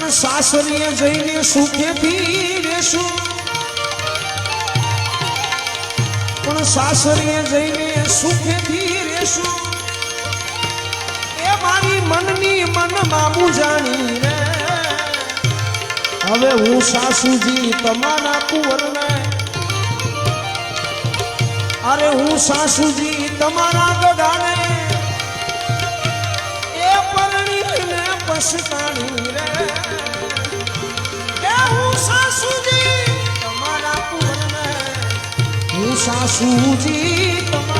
પણ સાસરીએ જઈને સુખેથી રહેશું, પણ સાસરીએ જઈને સુખેથી રહેશું એ મારી મનની મનમાં મૂંઝાણી રે। હવે હું સાસુજી તમારા કુંવરને, અરે હું સાસુજી તમારા ગઢાને એ પરણીને પછતાણી રે। એ હું સાસુજી તમારા કુંવરને, હું સાસુજી તમારા